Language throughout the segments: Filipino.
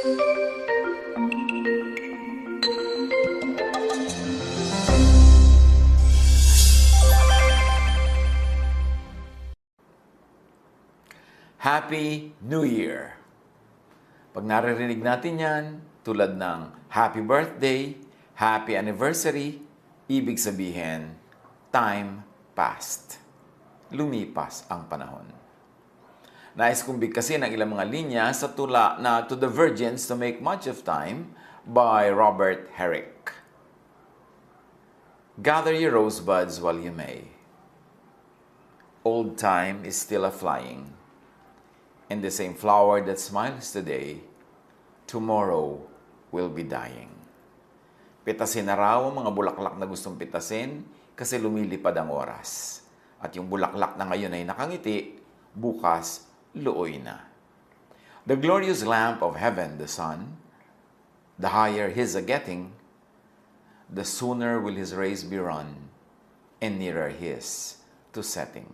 Happy New Year! Pag naririnig natin yan, tulad ng Happy Birthday, Happy Anniversary, ibig sabihin, time passed. Lumipas ang panahon. Nais kong bigkasin ang ilang mga linya sa tula na To the Virgins to Make Much of Time by Robert Herrick. Gather your rosebuds while you may. Old time is still a-flying. And the same flower that smiles today, tomorrow will be dying. Pitasin na raw ang mga bulaklak na gustong pitasin kasi lumilipad ang oras. At yung bulaklak na ngayon ay nakangiti, bukas luoy na. The glorious lamp of heaven, the sun, the higher his a-getting, the sooner will his rays be run, and nearer his to setting.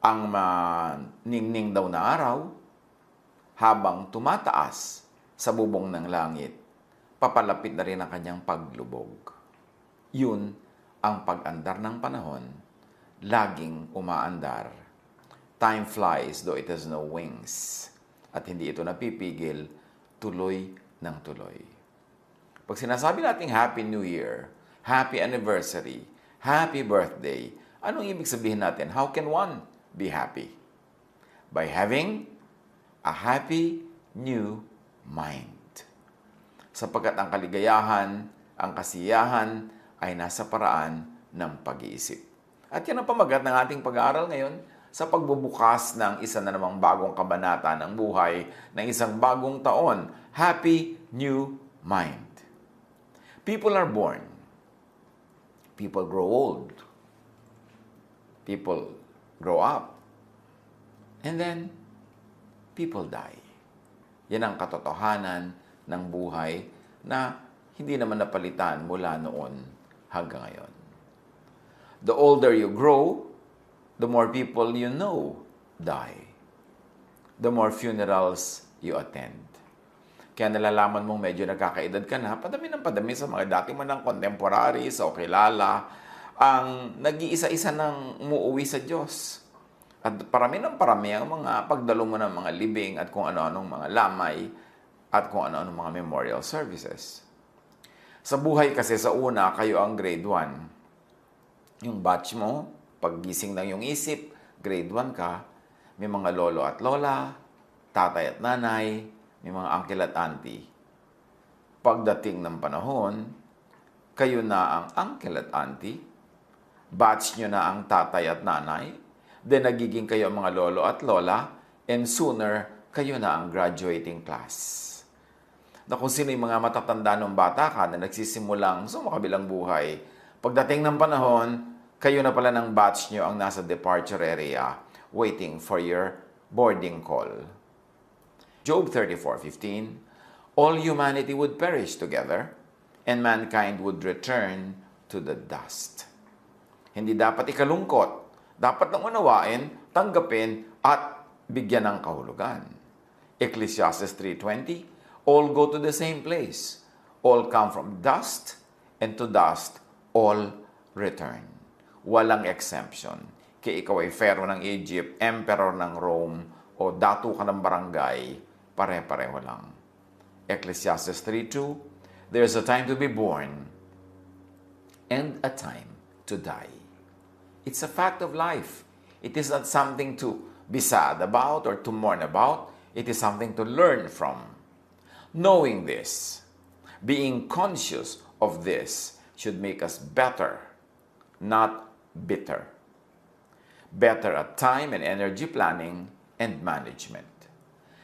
Ang maningning daw na araw, habang tumataas sa bubong ng langit, papalapit na rin ang kanyang paglubog. Yun ang pag-andar ng panahon, laging umaandar. Time flies though it has no wings. At hindi ito napipigil, tuloy ng tuloy. Pag sinasabi nating Happy New Year, Happy Anniversary, Happy Birthday, anong ibig sabihin natin? How can one be happy? By having a happy new mind. Sapagkat ang kaligayahan, ang kasiyahan ay nasa paraan ng pag-iisip. At yan ang pamagat ng ating pag-aaral ngayon sa pagbubukas ng isa na namang bagong kabanata ng buhay ng isang bagong taon. Happy new mind. People are born. People grow old. People grow up. And then, people die. Yan ang katotohanan ng buhay na hindi naman napalitan mula noon hanggang ngayon. The older you grow, the more people you know die. The more funerals you attend. Kaya nalalaman mong medyo nagkakaedad ka na, padami ng padami sa mga dati mo ng contemporaries o kilala, ang nag-iisa-isa nang umuuwi sa Diyos. At parami ng parami ang mga pagdalo mo ng mga libing at kung ano-anong mga lamay at kung ano-anong mga memorial services. Sa buhay kasi sa una, kayo ang grade 1. Yung batch mo, paggising ng yung isip, grade 1 ka, may mga lolo at lola, tatay at nanay, may mga uncle at auntie. Pagdating ng panahon, kayo na ang uncle at auntie, batch nyo na ang tatay at nanay, then nagiging kayo ang mga lolo at lola, and sooner, kayo na ang graduating class. Na kung sino yung mga matatanda ng bata ka na nagsisimulang sumakabilang buhay, pagdating ng panahon, kayo na pala ng batch nyo ang nasa departure area, waiting for your boarding call. Job 34:15, all humanity would perish together, and mankind would return to the dust. Hindi dapat ikalungkot. Dapat nang unawain, tanggapin, at bigyan ng kahulugan. Ecclesiastes 3:20, all go to the same place. All come from dust, and to dust all return. Walang exemption. Kaya ikaw ay pharaoh ng Egypt, emperor ng Rome, o datu ka ng barangay, pare-pareho lang. Ecclesiastes 3:2, there's a time to be born, and a time to die. It's a fact of life. It is not something to be sad about or to mourn about. It is something to learn from. Knowing this, being conscious of this, should make us better, not bitter. Better at time and energy planning and management.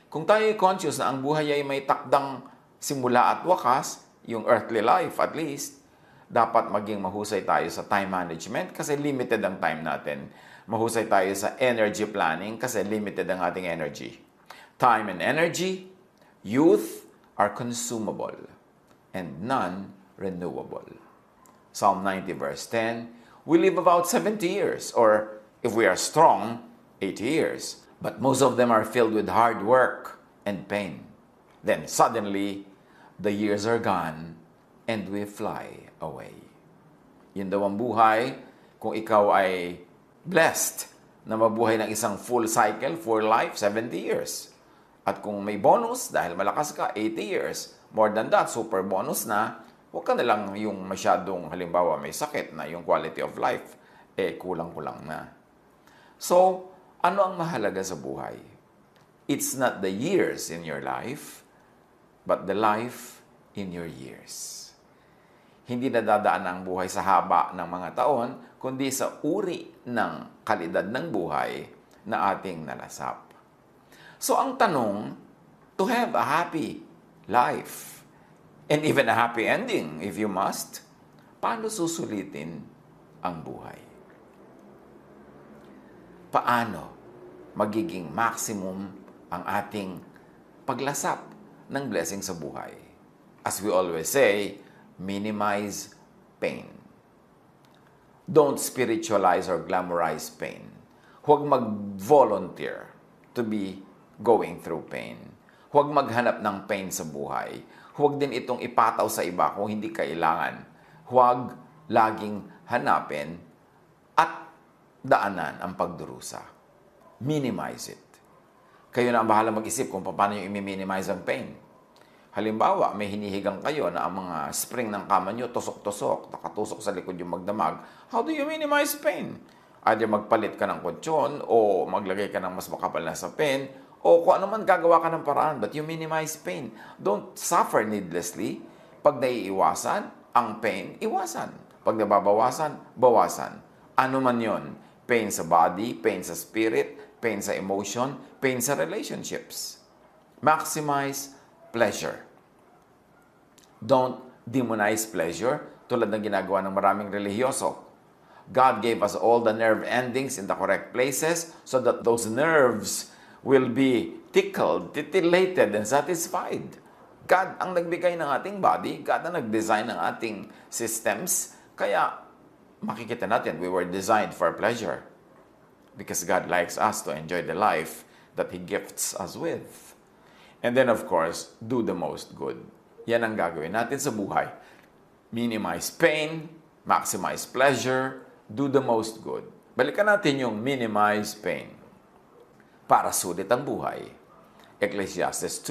Kung tayo ay conscious na ang buhay ay may takdang simula at wakas, yung earthly life at least, dapat maging mahusay tayo sa time management kasi limited ang time natin. Mahusay tayo sa energy planning kasi limited ang ating energy. Time and energy, youth are consumable and none renewable. Psalm 90 verse 10, we live about 70 years or if we are strong, 80 years. But most of them are filled with hard work and pain. Then suddenly, the years are gone and we fly away. Yun daw ang buhay kung ikaw ay blessed na mabuhay ng isang full cycle, full life, 70 years. At kung may bonus, dahil malakas ka, 80 years. More than that, super bonus na, huwag ka na lang yung masyadong, halimbawa, may sakit na yung quality of life, kulang-kulang na. So, ano ang mahalaga sa buhay? It's not the years in your life, but the life in your years. Hindi na dadaan ang buhay sa haba ng mga taon, kundi sa uri ng kalidad ng buhay na ating nalasap. So ang tanong, to have a happy life, and even a happy ending if you must, paano susulitin ang buhay? Paano magiging maximum ang ating paglasap ng blessing sa buhay? As we always say, minimize pain. Don't spiritualize or glamorize pain. Huwag mag-volunteer to be going through pain. Huwag maghanap ng pain sa buhay. Huwag din itong ipataw sa iba kung hindi kailangan. Huwag laging hanapin at daanan ang pagdurusa. Minimize it. Kayo na ang bahala mag-isip kung paano nyo i-minimize ang pain. Halimbawa, may hinihigang kayo na ang mga spring ng kama nyo tusok-tusok, nakatusok sa likod yung magdamag. How do you minimize pain? Either magpalit ka ng kutsyon, o maglagay ka ng mas makapal na sapin, o kung ano man gagawa ka ng paraan, but you minimize pain. Don't suffer needlessly. Pag naiiwasan ang pain, iwasan. Pag nababawasan, bawasan. Ano man yon? Pain sa body, pain sa spirit, pain sa emotion, pain sa relationships. Maximize pleasure. Don't demonize pleasure tulad ng ginagawa ng maraming relihiyoso. God gave us all the nerve endings in the correct places so that those nerves will be tickled, titillated, and satisfied. God ang nagbigay ng ating body, God ang nag-design ng ating systems, kaya makikita natin, we were designed for pleasure because God likes us to enjoy the life that He gifts us with. And then, of course, do the most good. Yan ang gagawin natin sa buhay. Minimize pain, maximize pleasure, do the most good. Balikan natin yung minimize pain. Para sulit ang buhay. Ecclesiastes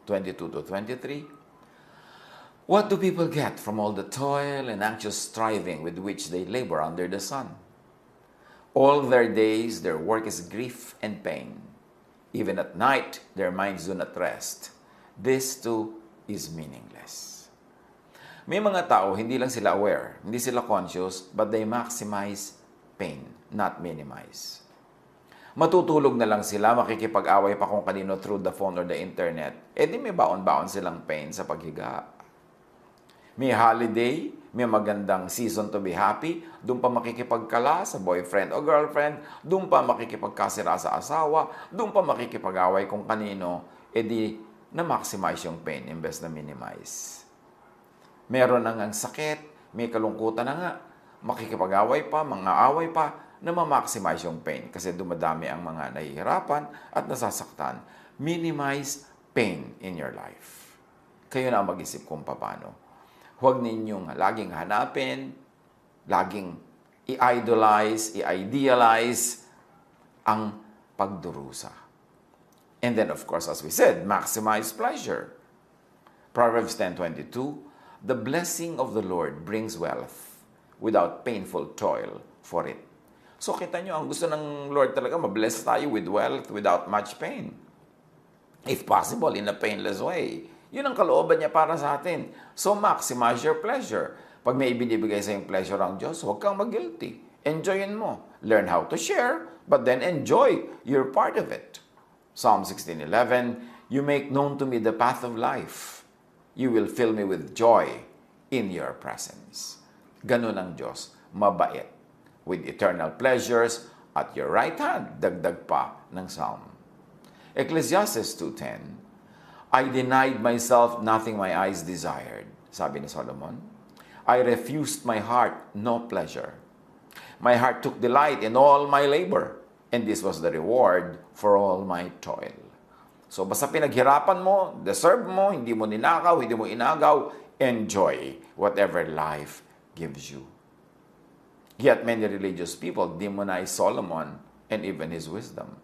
2:22-23. What do people get from all the toil and anxious striving with which they labor under the sun? All their days, their work is grief and pain. Even at night, their minds do not rest. This too is meaningless. May mga tao, hindi lang sila aware, hindi sila conscious, but they maximize pain, not minimize. Matutulog na lang sila, makikipag-away pa kung kanino through the phone or the internet. Di may baon-baon silang pain sa paghiga. May holiday, may magandang season to be happy, doon pa makikipagkala sa boyfriend o girlfriend, doon pa makikipagkasira sa asawa, doon pa makikipag-away kung kanino, di na-maximize yung pain imbes na minimize. Meron na ngang sakit, may kalungkutan na nga, makikipag-away pa, mga away pa, na ma-maximize yung pain kasi dumadami ang mga nahihirapan at nasasaktan. Minimize pain in your life. Kayo na ang mag-isip kung paano. Huwag ninyong laging hanapin, laging i-idolize, i-idealize ang pagdurusa. And then, of course, as we said, maximize pleasure. Proverbs 10:22, the blessing of the Lord brings wealth without painful toil for it. So, kita nyo, ang gusto ng Lord talaga, mabless tayo with wealth without much pain. If possible, in a painless way. Yun ang kalooban niya para sa atin. So, maximize your pleasure. Pag may ibinibigay sa yung pleasure ang Diyos, huwag kang mag-guilty. Enjoyin mo. Learn how to share, but then enjoy your part of it. Psalm 16:11, you make known to me the path of life. You will fill me with joy in your presence. Ganun ang Diyos, mabait. With eternal pleasures at your right hand, dagdag pa ng Psalm. Ecclesiastes 2:10, I denied myself nothing my eyes desired, sabi ni Solomon. I refused my heart no pleasure. My heart took delight in all my labor, and this was the reward for all my toil. So basta pinaghirapan mo, deserve mo, hindi mo ninakaw, hindi mo inagaw, enjoy whatever life gives you. Yet many religious people demonize Solomon and even his wisdom.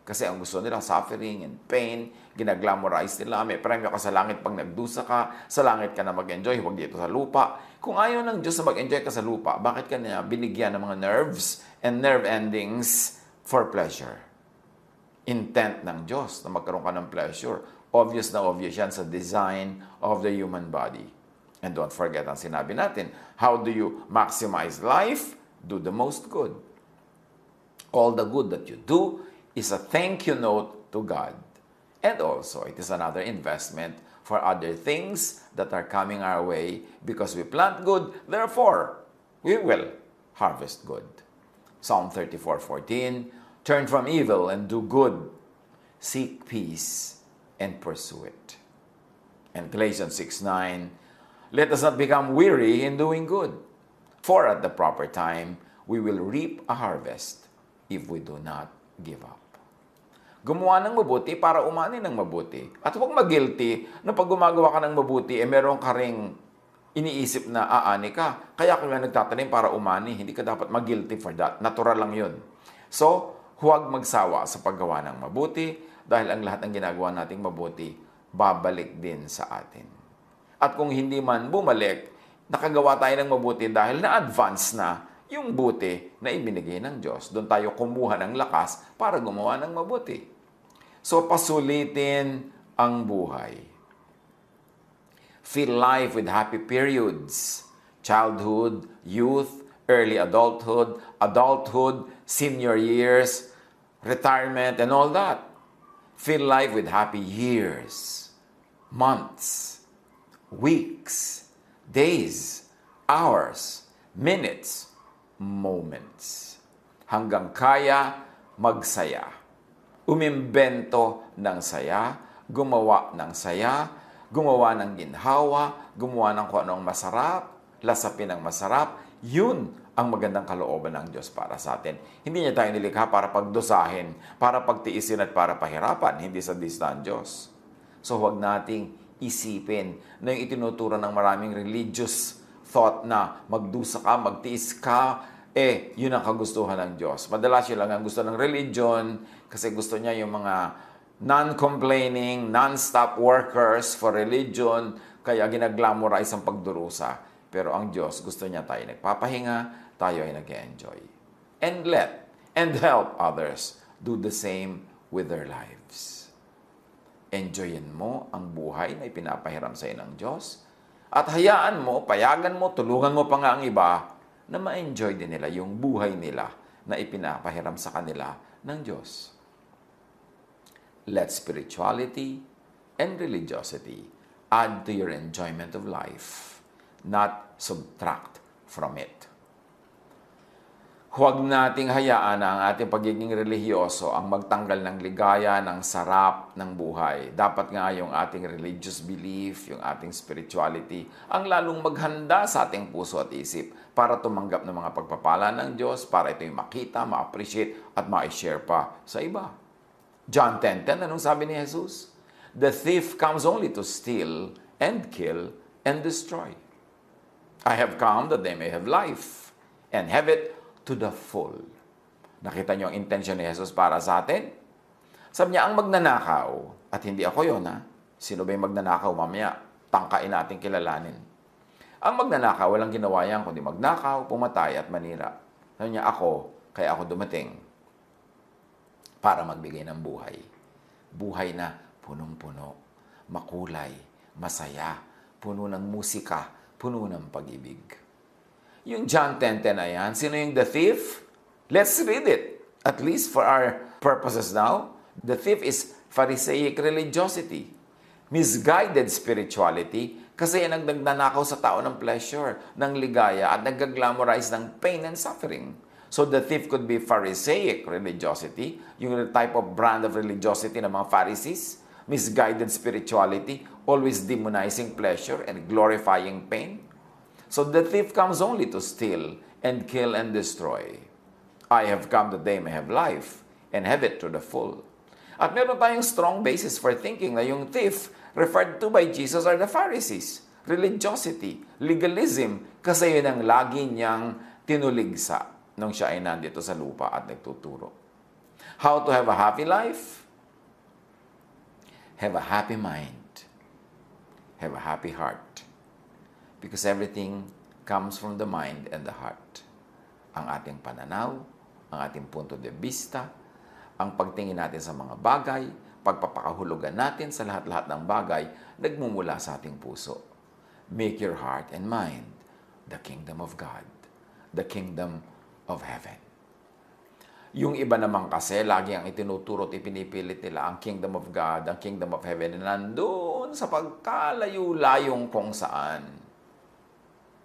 Kasi ang gusto nila, suffering and pain, ginaglamorize nila, may premyo ka sa langit pag nagdusa ka, sa langit ka na mag-enjoy, huwag dito sa lupa. Kung ayaw ng Diyos na mag-enjoy ka sa lupa, bakit ka niya binigyan ng mga nerves and nerve endings for pleasure? Intent ng Diyos na magkaroon ka ng pleasure. Obvious na obvious yan sa design of the human body. And don't forget ang sinabi natin, how do you maximize life? Do the most good. All the good that you do is a thank you note to God. And also, it is another investment for other things that are coming our way because we plant good, therefore, we will harvest good. Psalm 34:14, turn from evil and do good. Seek peace and pursue it. And Galatians 6:9, let us not become weary in doing good, for at the proper time, we will reap a harvest if we do not give up. Gumawa ng mabuti para umani ng mabuti. At huwag mag-guilty na pag gumagawa ka ng mabuti, meron ka ring iniisip na aani ka. Kaya ka nga nagtatanim para umani. Hindi ka dapat mag-guilty for that. Natural lang yun. So, huwag magsawa sa paggawa ng mabuti dahil ang lahat ng ginagawa nating mabuti, babalik din sa atin. At kung hindi man bumalik, nakagawa tayo ng mabuti dahil na-advance na yung buti na ibinigay ng Diyos. Doon tayo kumuha ng lakas para gumawa ng mabuti. So, pasulitin ang buhay. Fill life with happy periods. Childhood, youth, early adulthood, senior years, retirement, and all that. Fill life with happy years, months, weeks, days, hours, minutes, moments. Hanggang kaya magsaya. Umimbento ng saya, gumawa ng saya, gumawa ng ginhawa, gumawa ng kung anong masarap, lasapin ng masarap. Yun ang magandang kalooban ng Diyos para sa atin. Hindi niya tayo nilikha para pagdusahin, para pagtiisin at para pahirapan. Hindi sa dista ng Diyos. So huwag nating isipin na yung itinuturo ng maraming religious thought na magdusa ka, magtiis ka, yun ang kagustuhan ng Diyos. Madalas yun lang ang gusto ng religion kasi gusto niya yung mga non-complaining, non-stop workers for religion, kaya ginaglamorize ang pagdurusa. Pero ang Diyos, gusto niya tayo nagpapahinga, tayo ay nag-enjoy. And help others do the same with their lives. Enjoyin mo ang buhay na ipinapahiram sa iyo ng Diyos. At hayaan mo, payagan mo, tulungan mo pa nga ang iba na ma-enjoy din nila yung buhay nila na ipinapahiram sa kanila ng Diyos. Let spirituality and religiosity add to your enjoyment of life, not subtract from it. Huwag nating hayaan na ang ating pagiging relihiyoso ang magtanggal ng ligaya, ng sarap ng buhay. Dapat nga yung ating religious belief, yung ating spirituality, ang lalong maghanda sa ating puso at isip para tumanggap ng mga pagpapala ng Diyos, para ito'y makita, ma-appreciate at ma-share pa sa iba. John 10:10, anong sabi ni Jesus? The thief comes only to steal and kill and destroy. I have come that they may have life and have it to the full. Nakita niyo ang intention ni Jesus para sa atin? Sabi niya, ang magnanakaw, at hindi ako yun ha, sino ba yung magnanakaw mamaya? Tangkain natin kilalanin. Ang magnanakaw, walang ginawa yan, kundi magnakaw, pumatay at manira. Sabi niya, kaya ako dumating para magbigay ng buhay. Buhay na punong-puno, makulay, masaya, puno ng musika, puno ng pag-ibig. Yung John 10:10 na yan, sino yung the thief? Let's read it. At least for our purposes now. The thief is Pharisaic religiosity. Misguided spirituality kasi yan ang nagnanakaw sa tao ng pleasure, ng ligaya at nag-glamorize ng pain and suffering. So the thief could be Pharisaic religiosity, yung type of brand of religiosity ng mga Pharisees, misguided spirituality, always demonizing pleasure and glorifying pain. So the thief comes only to steal and kill and destroy. I have come that they may have life and have it to the full. At meron tayong strong basis for thinking na yung thief referred to by Jesus are the Pharisees. Religiosity, legalism, kasi yun ang lagi niyang tinuligsa nung siya ay nandito sa lupa at nagtuturo. How to have a happy life? Have a happy mind. Have a happy heart. Because everything comes from the mind and the heart. Ang ating pananaw, ang ating punto de vista, ang pagtingin natin sa mga bagay, pagpapakahulugan natin sa lahat-lahat ng bagay, nagmumula sa ating puso. Make your heart and mind the kingdom of God, the kingdom of heaven. Yung iba naman kasi, lagi ang itinuturo at ipinipilit nila ang kingdom of God, ang kingdom of heaven, na nandun sa pagkalayo-layong kung saan.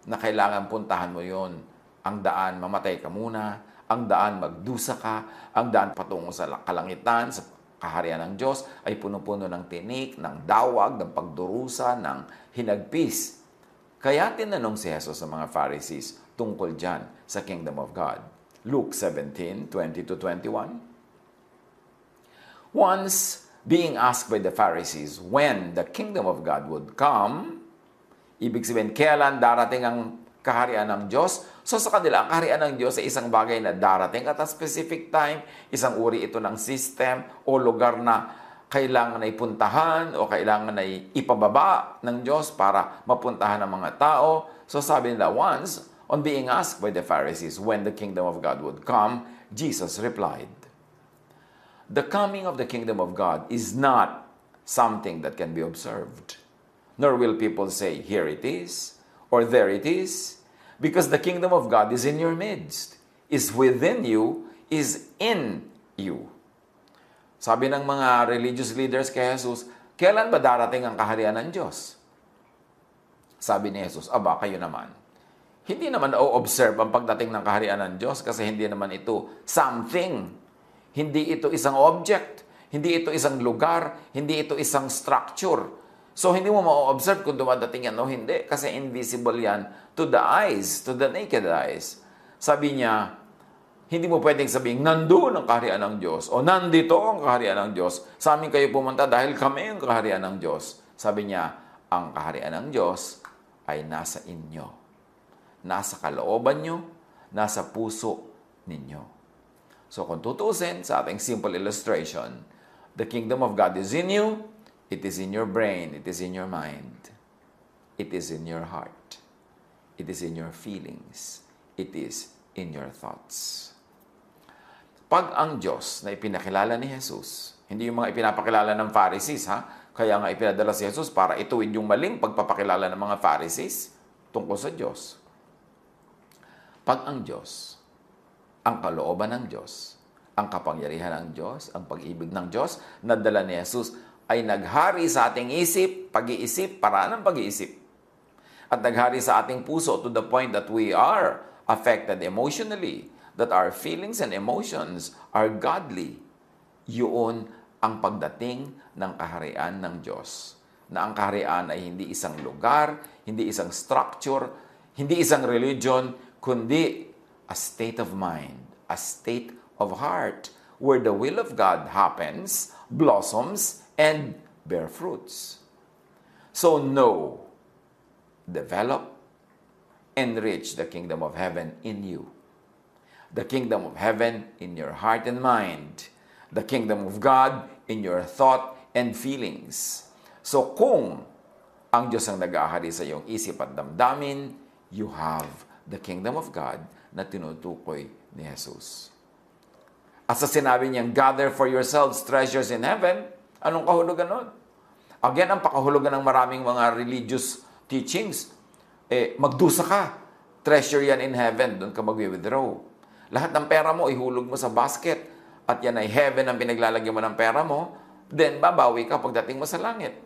Na kailangan puntahan mo yon. Ang daan, mamatay ka muna. Ang daan, magdusa ka. Ang daan, patungo sa kalangitan, sa kaharian ng Diyos, ay puno-puno ng tinik, ng dawag, ng pagdurusa, ng hinagpis. Kaya tinanong si Jesus sa mga Pharisees tungkol dyan sa kingdom of God. Luke 17:20-21. Once, being asked by the Pharisees when the kingdom of God would come, ibig sabihin, kailan darating ang kaharian ng Diyos? So sa kanila, ang kaharian ng Diyos ay isang bagay na darating at a specific time, isang uri ito ng system o lugar na kailangan na ipuntahan o kailangan na ipababa ng Diyos para mapuntahan ng mga tao. So sabi nila, once, on being asked by the Pharisees when the kingdom of God would come, Jesus replied, "The coming of the kingdom of God is not something that can be observed, nor will people say, 'Here it is,' or 'There it is,' because the kingdom of God is in your midst, is within you, is in you." Sabi ng mga religious leaders kay Jesus, kailan ba darating ang kaharian ng Diyos? Sabi ni Jesus, aba, kayo naman. Hindi naman o-observe ang pagdating ng kaharian ng Diyos kasi hindi naman ito something. Hindi ito isang object. Hindi ito isang lugar. Hindi ito isang structure. So, hindi mo ma-observe kung dumadating yan o hindi kasi invisible yan to the eyes, to the naked eyes. Sabi niya, hindi mo pwedeng sabihin, nandoon ang kaharian ng Diyos o nandito ang kaharian ng Diyos. Sa amin kayo pumunta dahil kami ang kaharian ng Diyos. Sabi niya, ang kaharian ng Diyos ay nasa inyo. Nasa kalooban nyo, nasa puso ninyo. So kung tutusin sa ating simple illustration, the kingdom of God is in you, it is in your brain, it is in your mind, it is in your heart, it is in your feelings, it is in your thoughts. Pag ang Diyos na ipinakilala ni Jesus, hindi yung mga ipinapakilala ng Pharisees, kaya nga ipinadala si Jesus para ituwid yung maling pagpapakilala ng mga Pharisees tungkol sa Diyos. Pag ang Diyos, ang kalooban ng Diyos, ang kapangyarihan ng Diyos, ang pag-ibig ng Diyos, nadala ni Jesus, ay naghari sa ating isip, pag-iisip, paraan ng pag-iisip. At naghari sa ating puso to the point that we are affected emotionally, that our feelings and emotions are godly. Yun ang pagdating ng kaharian ng Diyos. Na ang kaharian ay hindi isang lugar, hindi isang structure, hindi isang religion, kundi a state of mind, a state of heart, where the will of God happens, blossoms, and bear fruits. So know, develop, enrich the kingdom of heaven in you. The kingdom of heaven in your heart and mind. The kingdom of God in your thought and feelings. So kung ang Diyos ang nag-aahari sa iyong isip at damdamin, you have the kingdom of God na tinutukoy ni Jesus. At sa sinabi niyang, gather for yourselves treasures in heaven, anong kahulugan nun? Again, ang pakahulugan ng maraming mga religious teachings, magdusa ka, treasure yan in heaven, doon ka mag-withdraw. Lahat ng pera mo, ihulog mo sa basket, at yan ay heaven ang pinaglalagyan mo ng pera mo, then babawi ka pagdating mo sa langit.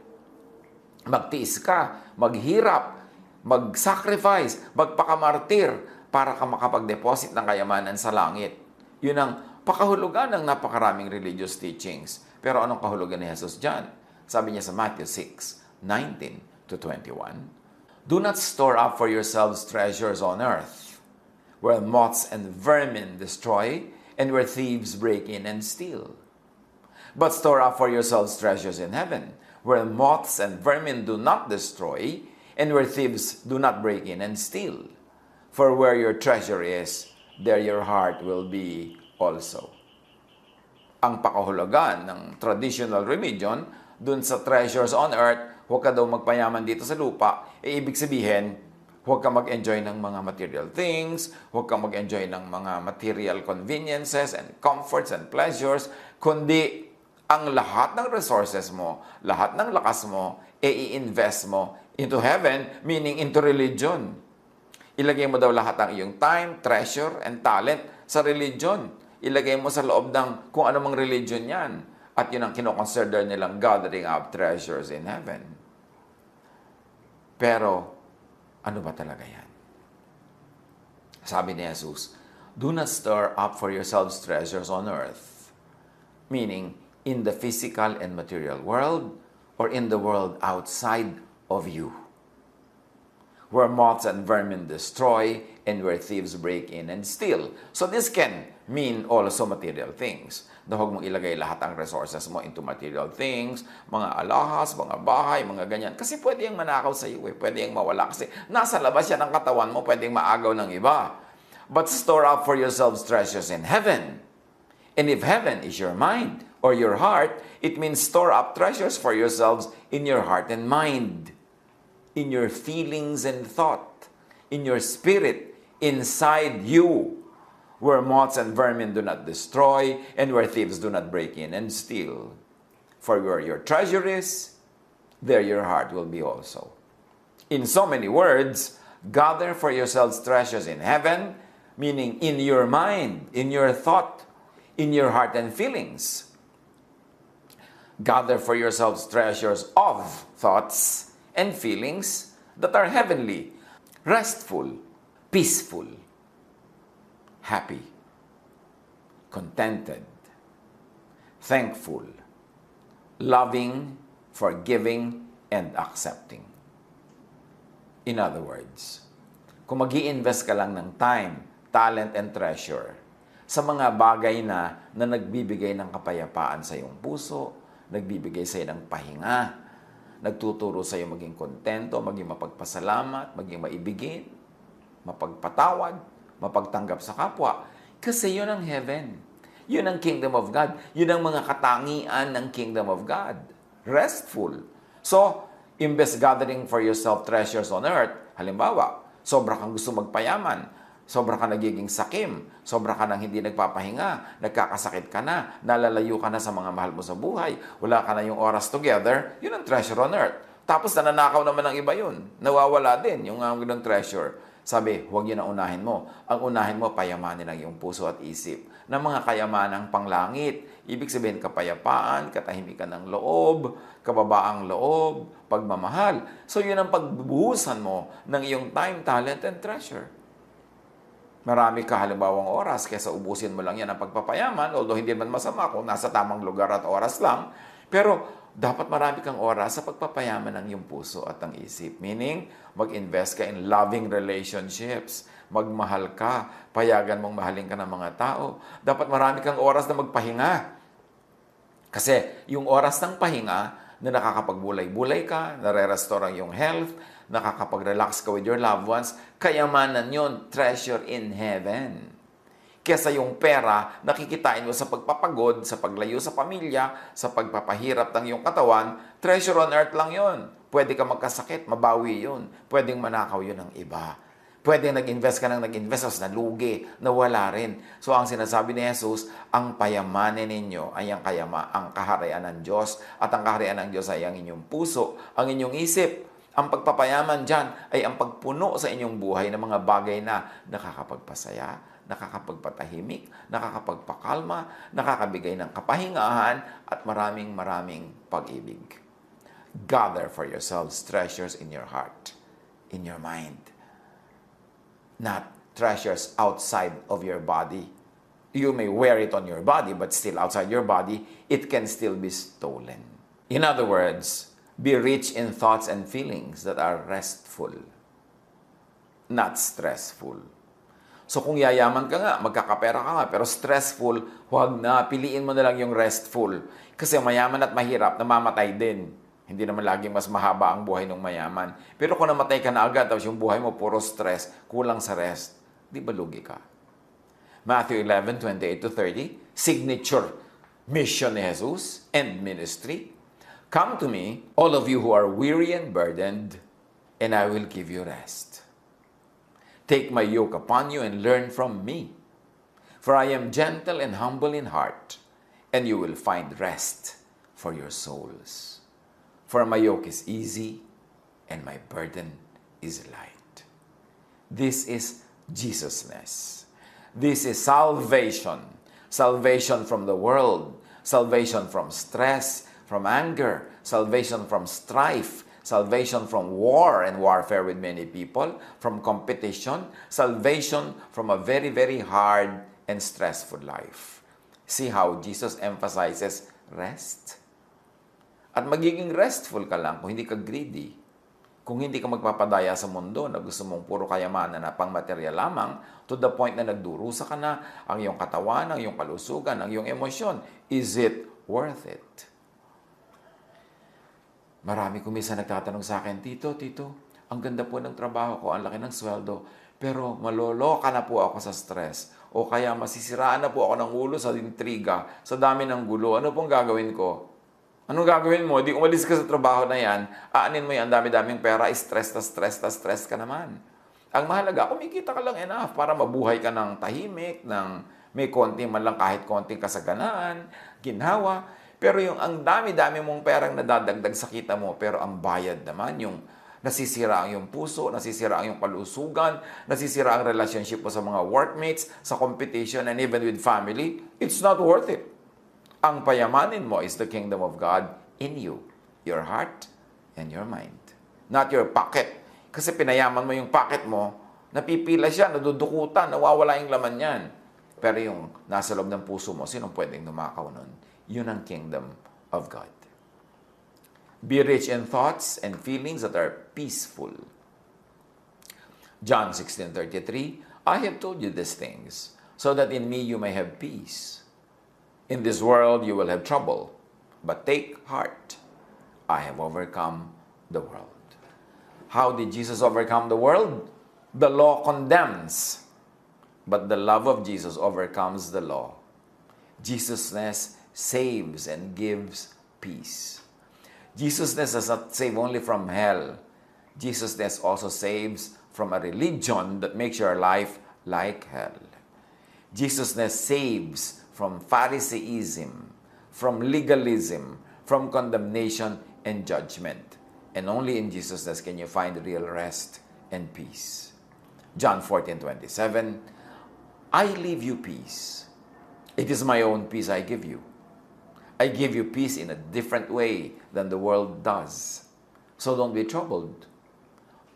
Magtiis ka, maghirap, mag-sacrifice, magpakamartir para ka makapag-deposit ng kayamanan sa langit. Yun ang pakahulugan ng napakaraming religious teachings. Pero anong kahulugan ni Jesus dyan? Sabi niya sa Matthew 6:19-21, "Do not store up for yourselves treasures on earth, where moths and vermin destroy, and where thieves break in and steal. But store up for yourselves treasures in heaven, where moths and vermin do not destroy, and where thieves do not break in and steal. For where your treasure is, there your heart will be also. Ang pakahulugan ng traditional religion, dun sa treasures on earth, huwag ka daw magpayaman dito sa lupa, ibig sabihin, huwag ka mag-enjoy ng mga material things, huwag ka mag-enjoy ng mga material conveniences and comforts and pleasures, kundi ang lahat ng resources mo, lahat ng lakas mo, i-invest mo into heaven, meaning into religion. Ilagay mo daw lahat ng iyong time, treasure, and talent sa religion. Ilagay mo sa loob ng kung ano mang religion yan. At yun ang kinoconsider nilang gathering up treasures in heaven. Pero, ano ba talaga yan? Sabi ni Jesus, do not store up for yourselves treasures on earth. Meaning, in the physical and material world, or in the world outside of you, where moths and vermin destroy, and where thieves break in and steal. So this can mean also material things. Na huwag mong ilagay lahat ang resources mo into material things, mga alahas, mga bahay, mga ganyan. Kasi pwede yung manakaw sa iyo, pwede yung mawala. Kasi nasa labas yan ang katawan mo, pwede yung maagaw ng iba. But store up for yourselves treasures in heaven. And if heaven is your mind or your heart, it means store up treasures for yourselves in your heart and mind, in your feelings and thought, in your spirit, inside you, where moths and vermin do not destroy, and where thieves do not break in and steal. For where your treasure is, there your heart will be also. In so many words, gather for yourselves treasures in heaven, meaning in your mind, in your thought, in your heart and feelings. Gather for yourselves treasures of thoughts and feelings that are heavenly, restful, peaceful, happy, contented, thankful, loving, forgiving, and accepting. In other words, kung mag-i-invest ka lang ng time, talent, and treasure sa mga bagay na nagbibigay ng kapayapaan sa iyong puso, nagbibigay sa iyo ng pahinga, nagtuturo sa iyo maging kontento, maging mapagpasalamat, maging maibigin, mapagpatawad, mapagtanggap sa kapwa. Kasi yun ang heaven. Yun ang kingdom of God. Yun ang mga katangian ng kingdom of God. Restful. So, imbes gathering for yourself treasures on earth, halimbawa, sobra kang gusto magpayaman, sobra ka nagiging sakim, sobra ka nang hindi nagpapahinga, nagkakasakit ka na, nalalayo ka na sa mga mahal mo sa buhay, wala ka na yung oras together, yun ang treasure on earth. Tapos nananakaw naman ng iba yun. Nawawala din yung ganung treasure. Sabi, huwag yun ang unahin mo. Ang unahin mo, payamanin ang iyong puso at isip ng mga kayamanang panglangit. Ibig sabihin, kapayapaan, katahimikan ng loob, kababaang loob, pagmamahal. So yun ang pagbubuhusan mo ng iyong time, talent, and treasure. Marami ka halimbawang oras, kaysa ubusin mo lang yan ang pagpapayaman, although hindi man masama kung nasa tamang lugar at oras lang, pero dapat marami kang oras sa pagpapayaman ng iyong puso at ang isip. Meaning, mag-invest ka in loving relationships, magmahal ka, payagan mong mahalin ka ng mga tao. Dapat marami kang oras na magpahinga. Kasi yung oras ng pahinga, na nakakapagbulay-bulay ka, nare-restore ang iyong health, nakakapag-relax ka with your loved ones, kayamanan yon, treasure in heaven. Kesa yung pera, nakikitain mo sa pagpapagod, sa paglayo sa pamilya, sa pagpapahirap ng iyong katawan, treasure on earth lang yon. Pwede ka magkasakit, mabawi yun. Pwedeng manakaw yun ng iba. Pwedeng nag-invest ka ng nag-invest, tapos nalugi, nawala rin. So ang sinasabi ni Jesus, ang payamanin ninyo ay ang kaharian ng Diyos. At ang kaharian ng Diyos ay ang inyong puso, ang inyong isip. Ang pagpapayaman dyan ay ang pagpuno sa inyong buhay ng mga bagay na nakakapagpasaya, nakakapagpatahimik, nakakapagpakalma, nakakabigay ng kapahingahan, at maraming pag-ibig. Gather for yourselves treasures in your heart, in your mind. Not treasures outside of your body. You may wear it on your body, but still outside your body, it can still be stolen. In other words, be rich in thoughts and feelings that are restful, not stressful. So kung yayaman ka nga, magkakapera ka nga, pero stressful, huwag na. Piliin mo na lang yung restful. Kasi mayaman at mahirap, namamatay din. Hindi naman laging mas mahaba ang buhay ng mayaman. Pero kung namatay ka na agad, tapos yung buhay mo puro stress, kulang sa rest, di ba lugi ka? Matthew 11:28 to 30, signature mission ni Jesus and ministry. Come to me, all of you who are weary and burdened, and I will give you rest. Take my yoke upon you and learn from me. For I am gentle and humble in heart, and you will find rest for your souls. For my yoke is easy, and my burden is light. This is Jesusness. This is salvation. Salvation from the world. Salvation from stress, from anger. Salvation from strife. Salvation from war and warfare with many people, from competition, salvation from a very, very hard and stressful life. See how Jesus emphasizes rest? At magiging restful ka lang kung hindi ka greedy. Kung hindi ka magpapadaya sa mundo na gusto mong puro kayamanan na pang material lamang, to the point na nagdurusa ka na ang iyong katawan, ang iyong kalusugan, ang iyong emosyon. Is it worth it? Marami ko minsan nagtatanong sa akin, Tito, ang ganda po ng trabaho ko, ang laki ng sweldo, pero maloloka na po ako sa stress. O kaya masisiraan na po ako ng ulo sa intriga, sa dami ng gulo. Ano pong gagawin ko? Anong gagawin mo? Di umalis ka sa trabaho na yan, aanin mo yan, dami-daming pera, stress ka naman. Ang mahalaga, kumikita ka lang enough para mabuhay ka ng tahimik, ng may konti man lang kahit konting kasaganaan, ginhawa. Pero yung ang dami-dami mong perang nadadagdag sa kita mo, pero ang bayad naman, yung nasisira ang iyong puso, nasisira ang iyong kalusugan, nasisira ang relationship mo sa mga workmates, sa competition, and even with family, it's not worth it. Ang payamanin mo is the kingdom of God in you, your heart and your mind. Not your pocket. Kasi pinayaman mo yung pocket mo, napipila siya, nadudukutan, nawawala yung laman yan. Pero yung nasa loob ng puso mo, sinong pwedeng numakaw nun? Yun ang kingdom of God. Be rich in thoughts and feelings that are peaceful. John 16:33, I have told you these things, so that in me you may have peace. In this world you will have trouble, but take heart. I have overcome the world. How did Jesus overcome the world? The law condemns, but the love of Jesus overcomes the law. Jesusness saves and gives peace. Jesusness does not save only from hell. Jesusness also saves from a religion that makes your life like hell. Jesusness saves from Phariseeism, from legalism, from condemnation and judgment. And only in Jesusness can you find real rest and peace. John 14:27, I leave you peace. It is my own peace I give you. I give you peace in a different way than the world does. So don't be troubled.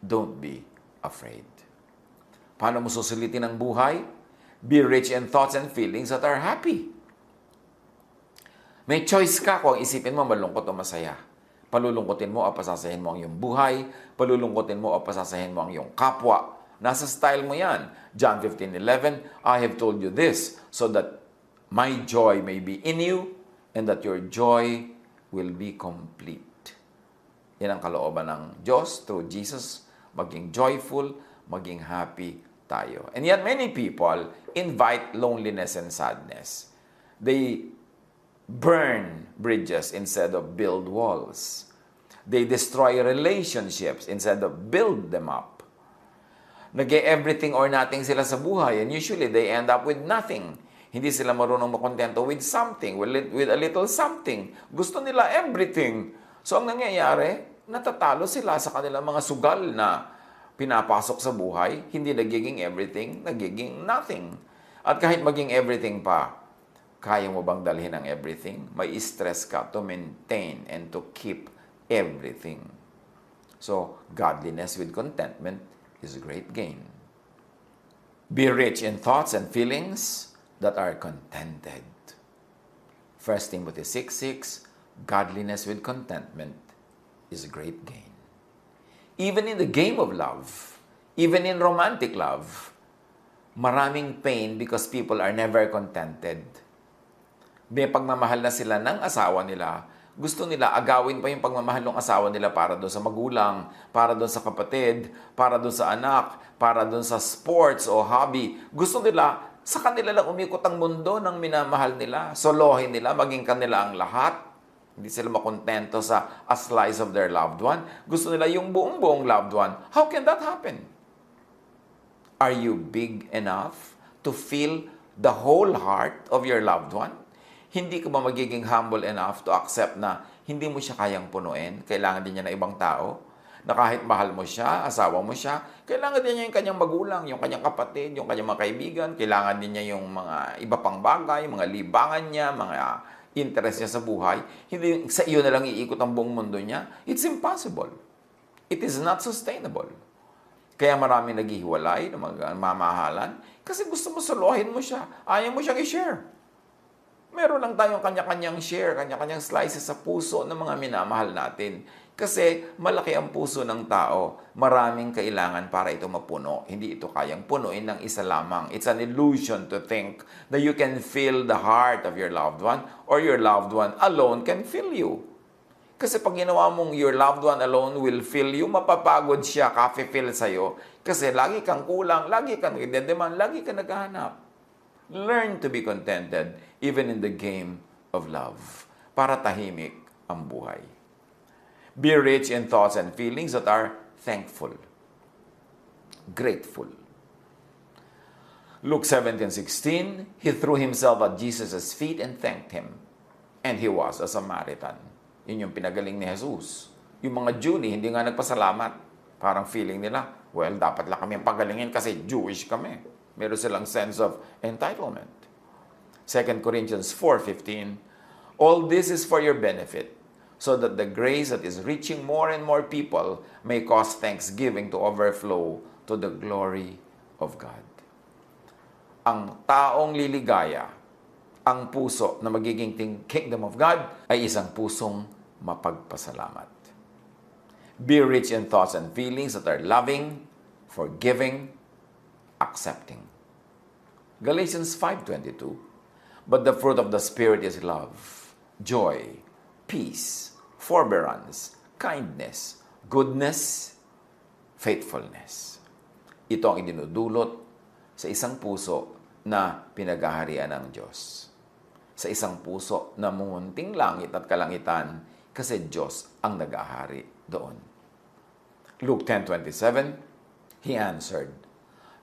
Don't be afraid. Paano mo susulitin ang buhay? Be rich in thoughts and feelings that are happy. May choice ka kung isipin mo malungkot o masaya. Palulungkotin mo o pasasahin mo ang iyong buhay. Palulungkotin mo o pasasahin mo ang iyong kapwa. Nasa style mo yan. John 15:11, I have told you this so that my joy may be in you and that your joy will be complete. Yan ang kalooban ng Diyos through Jesus. Maging joyful, maging happy tayo. And yet many people invite loneliness and sadness. They burn bridges instead of build walls. They destroy relationships instead of build them up. Nag-everything or nothing sila sa buhay, and usually they end up with nothing. Hindi sila marunong makontento with something, with a little something. Gusto nila everything. So ang nangyayari, natatalo sila sa kanilang mga sugal na pinapasok sa buhay, hindi nagiging everything, nagiging nothing. At kahit maging everything pa, kaya mo bang dalhin ang everything? May stress ka to maintain and to keep everything. So, godliness with contentment is a great gain. Be rich in thoughts and feelings that are contented. 1 Timothy 6:6, godliness with contentment is a great gain. Even in the game of love, even in romantic love, Maraming pain because people are never contented. May pagmamahal na sila ng asawa nila, gusto nila agawin pa yung pagmamahal ng asawa nila para doon sa magulang, para doon sa kapatid, para doon sa anak, para doon sa sports o hobby. Gusto nila, sa kanila lang umikot ang mundo ng minamahal nila. Solohin nila, maging kanila ang lahat. Hindi sila makontento sa a slice of their loved one. Gusto nila yung buong-buong loved one. How can that happen? Are you big enough to feel the whole heart of your loved one? Hindi ka ba magiging humble enough to accept na hindi mo siya kayang punuin? Kailangan din niya ng ibang tao? Na kahit mahal mo siya, asawa mo siya, kailangan din niya yung kanyang magulang, yung kanyang kapatid, yung kanyang mga kaibigan, kailangan din niya yung mga iba pang bagay, mga libangan niya, mga interest niya sa buhay. Hindi sa iyo na lang iikot ang buong mundo niya. It's impossible. It is not sustainable. Kaya marami naghihiwalay ng mga mamahalan kasi gusto mo suluhin mo siya. Ayaw mo siyang i-share. Meron lang tayong kanya-kanyang share, kanya-kanyang slices sa puso ng mga minamahal natin. Kasi malaki ang puso ng tao, maraming kailangan para ito mapuno. Hindi ito kayang punuin ng isa lamang. It's an illusion to think that you can fill the heart of your loved one or your loved one alone can fill you. Kasi pag ginawa mong your loved one alone will fill you, mapapagod siya, kafe-fill sa'yo. Kasi lagi kang kulang, lagi kang nagdedemand, lagi kang naghahanap. Learn to be contented even in the game of love para tahimik ang buhay. Be rich in thoughts and feelings that are thankful, grateful. Luke 17:16, he threw himself at Jesus' feet and thanked him. And he was a Samaritan. Yun yung pinagaling ni Jesus. Yung mga Jew hindi nga nagpasalamat. Parang feeling nila, well, dapat lang kami pagalingin kasi Jewish kami. Meron silang sense of entitlement. 2 Corinthians 4:15, all this is for your benefit, so that the grace that is reaching more and more people may cause thanksgiving to overflow to the glory of God. Ang taong liligaya, ang puso na magiging kingdom of God ay isang pusong mapagpasalamat. Be rich in thoughts and feelings that are loving, forgiving, accepting. Galatians 5:22, but the fruit of the Spirit is love, joy, peace, forbearance, kindness, goodness, faithfulness. Ito ang idinudulot sa isang puso na pinaghaharian ng Diyos. Sa isang puso na mumunting langit at kalangitan kasi Diyos ang nag-ahari doon. Luke 10:27, he answered,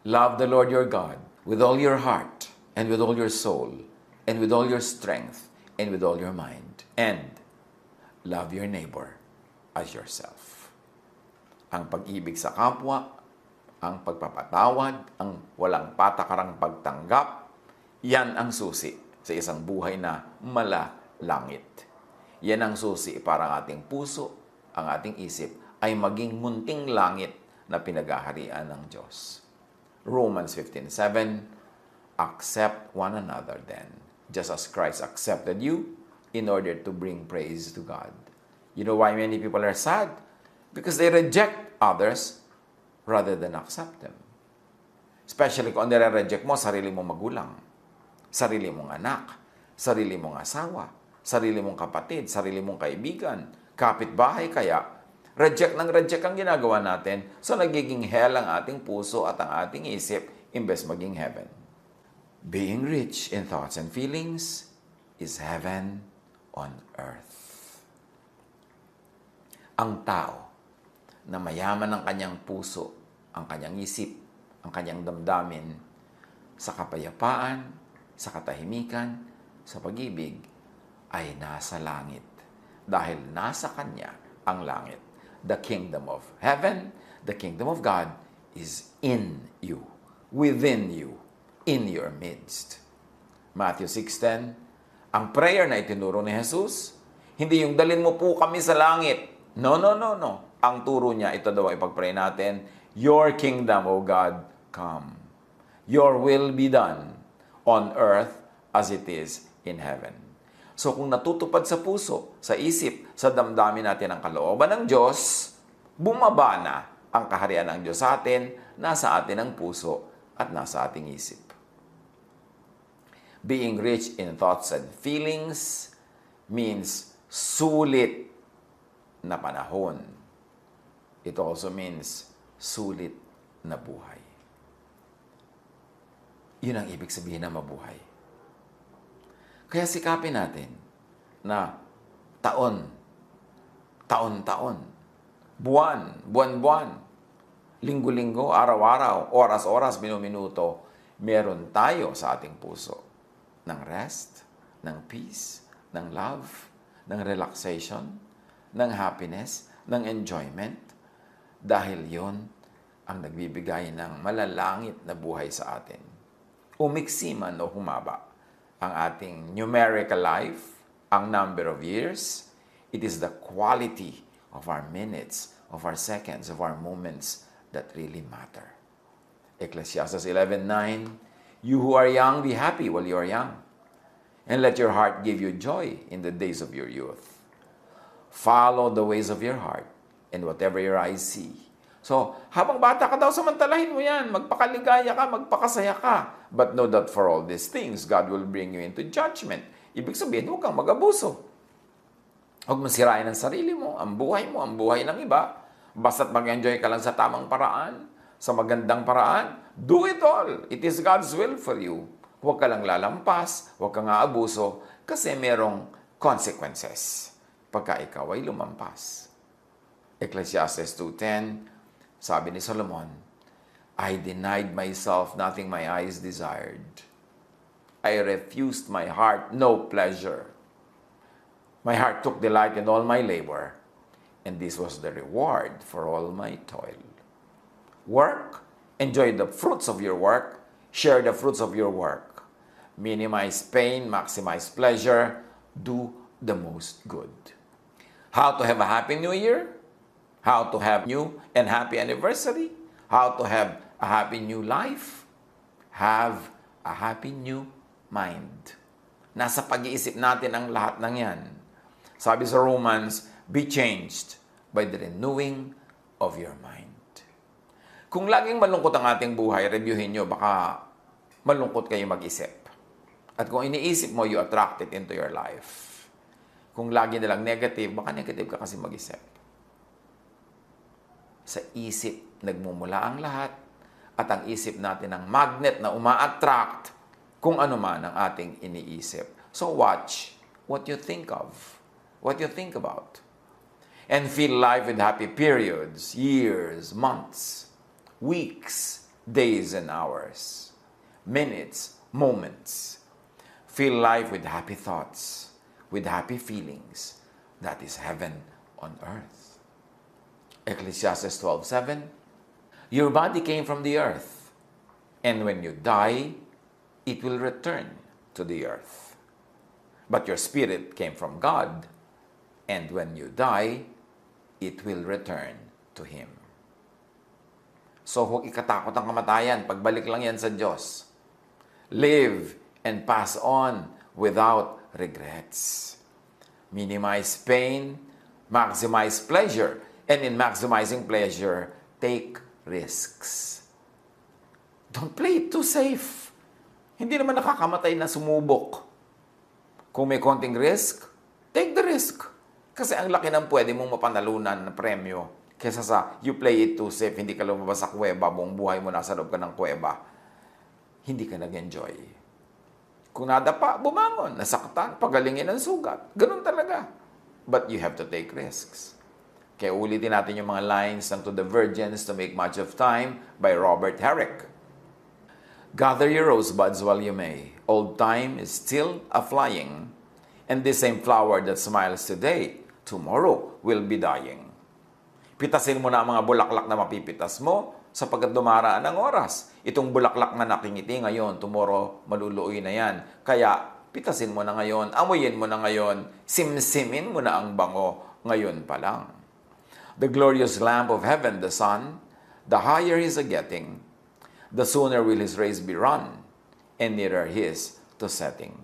love the Lord your God with all your heart and with all your soul and with all your strength and with all your mind. And love your neighbor as yourself. Ang pag-ibig sa kapwa, ang pagpapatawad, ang walang patakarang pagtanggap, yan ang susi sa isang buhay na malalangit. Yan ang susi para ang ating puso, ang ating isip ay maging munting langit na pinaghaharian ng Diyos. Romans 15:7, accept one another then, just as Christ accepted you in order to bring praise to God. You know why many people are sad? Because they reject others rather than accept them. Especially kung nire-reject mo sarili mong magulang, sarili mong anak, sarili mong asawa, sarili mong kapatid, sarili mong kaibigan, kapitbahay kaya, reject ang ginagawa natin, so nagiging hell ang ating puso at ang ating isip imbes maging heaven. Being rich in thoughts and feelings is heaven on earth. Ang tao na mayaman ang kanyang puso, ang kanyang isip, ang kanyang damdamin, sa kapayapaan, sa katahimikan, sa pag-ibig, ay nasa langit. Dahil nasa kanya ang langit. The kingdom of heaven, the kingdom of God is in you, within you, in your midst. Matthew 6:10, ang prayer na itinuro ni Jesus, hindi yung dalin mo po kami sa langit. No. Ang turo niya, ito daw ay ipag-pray natin, your kingdom, O God, come. Your will be done on earth as it is in heaven. So kung natutupad sa puso, sa isip, sa damdamin natin ang kalooban ng Diyos, bumaba na ang kaharian ng Diyos sa atin, nasa atin ang puso at nasa ating isip. Being rich in thoughts and feelings means sulit na panahon. It also means sulit na buhay. Yun ang ibig sabihin na mabuhay. Kaya sikapin natin na taon-taon, buwan-buwan, linggo-linggo, araw-araw, oras-oras, minuto, meron tayo sa ating puso ng rest, ng peace, ng love, ng relaxation, ng happiness, ng enjoyment, dahil yon ang nagbibigay ng malalangit na buhay sa atin. Umiksi man o humaba ang ating numerical life, ang number of years, it is the quality of our minutes, of our seconds, of our moments that really matter. Ecclesiastes 11:9, you who are young, be happy while you are young, and let your heart give you joy in the days of your youth. Follow the ways of your heart, and whatever your eyes see. So, habang bata ka daw, samantalahin mo yan. Magpakaligaya ka, magpakasaya ka. But know that for all these things, God will bring you into judgment. Ibig sabihin, huwag kang mag-abuso. Huwag mong sirain ang sarili mo, ang buhay ng iba. Basta't mag-enjoy ka lang sa tamang paraan, sa magandang paraan, do it all. It is God's will for you. Huwag ka lang lalampas, huwag kang aabuso, kasi merong consequences pagka ikaw ay lumampas. Ecclesiastes 2:10, sabi ni Solomon, I denied myself nothing my eyes desired. I refused my heart no pleasure. My heart took delight in all my labor, and this was the reward for all my toil. Work, enjoy the fruits of your work, share the fruits of your work. Minimize pain, maximize pleasure, do the most good. How to have a happy new year? How to have new and happy anniversary? How to have a happy new life? Have a happy new mind. Nasa pag-iisip natin ang lahat ng yan. Sabi sa Romans, be changed by the renewing of your mind. Kung laging malungkot ang ating buhay, reviewin nyo, baka malungkot kayo mag-isip. At kung iniisip mo, you attract it into your life. Kung lagi nilang negative, baka negative ka kasi mag-isip. Sa isip nagmumula ang lahat, at ang isip natin ang magnet na uma-attract kung ano man ang ating iniisip. So watch what you think of, what you think about. And fill life with happy periods, years, months, weeks, days and hours, minutes, moments. Fill life with happy thoughts, with happy feelings. That is heaven on earth. Ecclesiastes 12:7, your body came from the earth, and when you die, it will return to the earth. But your spirit came from God, and when you die, it will return to Him. So huwag ikatakot ang kamatayan, pagbalik lang yan sa Diyos. Live and pass on without regrets. Minimize pain, maximize pleasure, and in maximizing pleasure, take risks. Don't play it too safe. Hindi naman nakakamatay na sumubok. Kung may konting risk, take the risk. Kasi ang laki ng pwede mong mapanalunan na premyo kesa sa you play it too safe, hindi ka lumabas sa kuweba, buong buhay mo nasa loob ka ng kuweba. Hindi ka nag-enjoy. Kung nadapa, bumangon, nasaktan, pagalingin ang sugat. Ganun talaga. But you have to take risks. Kaya ulitin natin yung mga lines ng To the Virgins to Make Much of Time by Robert Herrick. Gather your rosebuds while you may. Old time is still a-flying, and this same flower that smiles today, tomorrow will be dying. Pitasin mo na ang mga bulaklak na mapipitas mo sapagkat dumaraan ang oras. Itong bulaklak na nakingiti ngayon, tomorrow maluluoy na yan. Kaya pitasin mo na ngayon, amuyin mo na ngayon, simsimin mo na ang bango ngayon pa lang. The glorious lamp of heaven, the sun, the higher he's a-getting, the sooner will his rays be run, and nearer his to setting.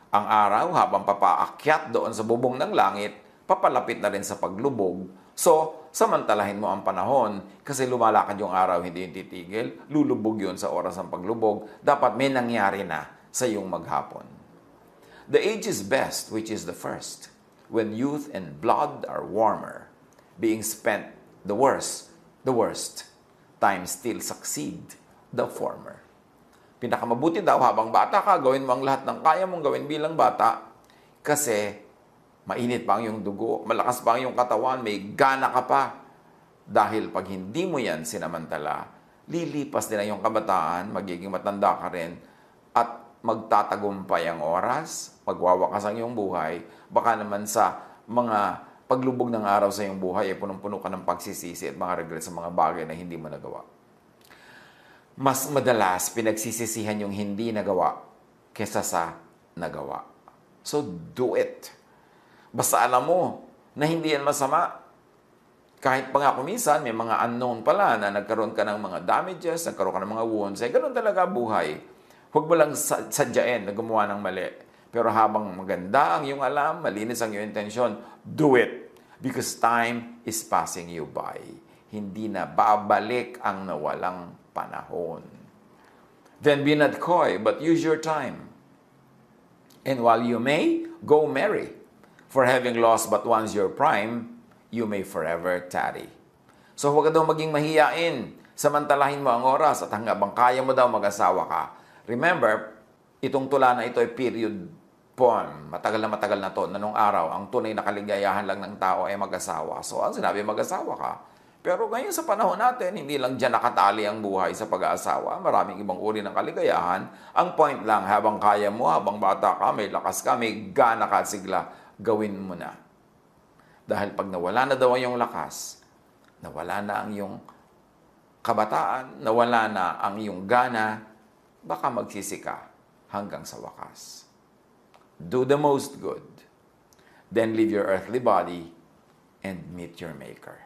Ang araw, habang papaakyat doon sa bubong ng langit, papalapit na rin sa paglubog. So, samantalahin mo ang panahon kasi lumalakad yung araw, hindi yung titigil. Lulubog yun sa oras ng paglubog. Dapat may nangyari na sa iyong maghapon. The age is best, which is the first, when youth and blood are warmer, being spent the worst, time still succeed the former. Pinakamabuti daw habang bata ka, gawin mo ang lahat ng kaya mong gawin bilang bata kasi mainit pa ang iyong dugo, malakas pa ang iyong katawan, may gana ka pa. Dahil pag hindi mo yan sinamantala, lilipas din ang iyong kabataan, magiging matanda ka rin, at magtatagumpay ang oras, magwawakas ang iyong buhay, baka naman sa mga paglubog ng araw sa iyong buhay, ay punong-puno ka ng pagsisisi at mga regret sa mga bagay na hindi mo nagawa. Mas madalas, pinagsisisihan yung hindi nagawa kesa sa nagawa. So, do it. Basta alam mo na hindi yan masama. Kahit pa nga kumisan, may mga unknown pala na nagkaroon ka ng mga damages, nagkaroon ka ng mga wounds. Ganun talaga buhay. Huwag mo lang sadyain na gumawa ng mali. Pero habang maganda ang iyong alam, malinis ang iyong intensyon, do it. Because time is passing you by. Hindi na babalik ang nawalang panahon. Then be not coy, but use your time. And while you may, go merry. For having lost but once your prime, you may forever tarry. So huwag ka daw maging mahiyain. Samantalahin mo ang oras at hanggang kaya mo daw mag-asawa ka. Remember, itong tula na ito ay period poem. Matagal na to. Na nung araw, ang tunay na kaligayahan lang ng tao ay mag-asawa. So ang sinabi, mag-asawa ka. Pero ngayon sa panahon natin, hindi lang dyan nakatali ang buhay sa pag-aasawa. Maraming ibang uri ng kaligayahan. Ang point lang, habang kaya mo, habang bata ka, may lakas ka, may gana ka at sigla, gawin mo na. Dahil pag nawala na daw ang iyong lakas, nawala na ang iyong kabataan, nawala na ang iyong gana, baka magsisi ka hanggang sa wakas. Do the most good. Then leave your earthly body and meet your Maker.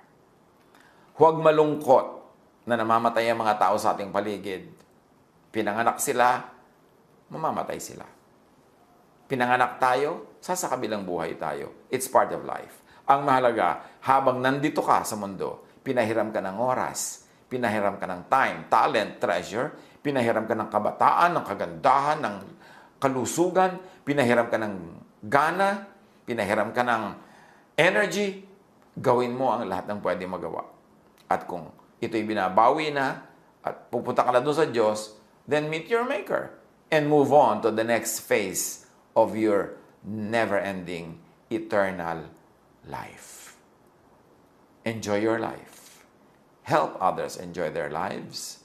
Huwag malungkot na namamatay ang mga tao sa ating paligid. Pinanganak sila, mamamatay sila. Pinanganak tayo, sa kabilang buhay tayo. It's part of life. Ang mahalaga, habang nandito ka sa mundo, pinahiram ka ng oras, pinahiram ka ng time, talent, treasure, pinahiram ka ng kabataan, ng kagandahan, ng kalusugan, pinahiram ka ng gana, pinahiram ka ng energy, gawin mo ang lahat ng pwede magawa. At kung ito'y binabawi na, at pupunta ka na doon sa Diyos, then meet your Maker and move on to the next phase of your never-ending, eternal life. Enjoy your life. Help others enjoy their lives,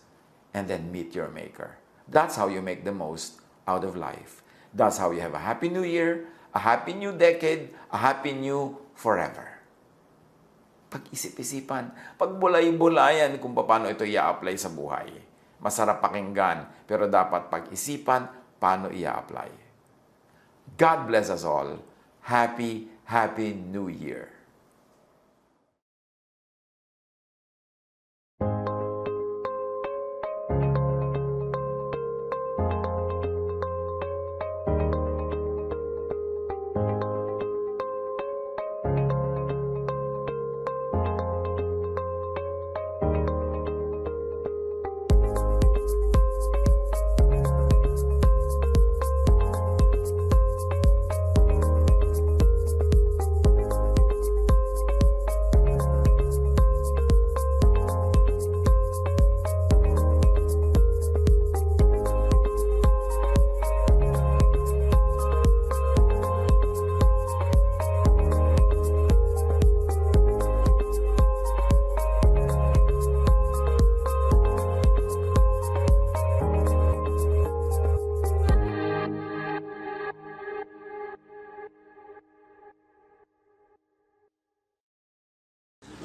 and then meet your Maker. That's how you make the most out of life. That's how you have a happy new year, a happy new decade, a happy new forever. Pag-isip-isipan, pagbulay-bulayan kung paano ito i-apply sa buhay. Masarap pakinggan, pero dapat pag-isipan paano i-apply. God bless us all. Happy, happy New Year.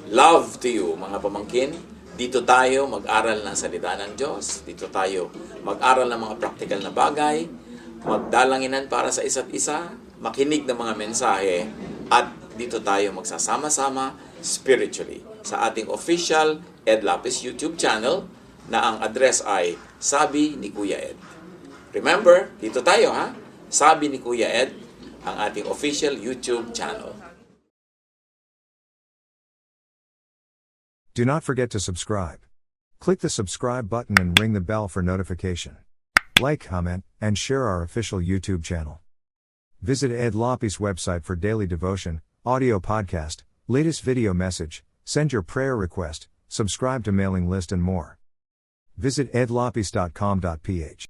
Love to you, mga pamangkin. Dito tayo mag-aral ng salita ng Diyos. Dito tayo mag-aral ng mga practical na bagay, magdalanginan para sa isa't isa, makinig ng mga mensahe, at dito tayo magsasama-sama spiritually sa ating official Ed Lapis YouTube channel na ang address ay Sabi ni Kuya Ed. Remember, dito tayo ha, Sabi ni Kuya Ed, ang ating official YouTube channel. Do not forget to subscribe. Click the subscribe button and ring the bell for notification. Like, comment, and share our official YouTube channel. Visit Ed Lopes' website for daily devotion, audio podcast, latest video message, send your prayer request, subscribe to mailing list and more. Visit edlopes.com.ph.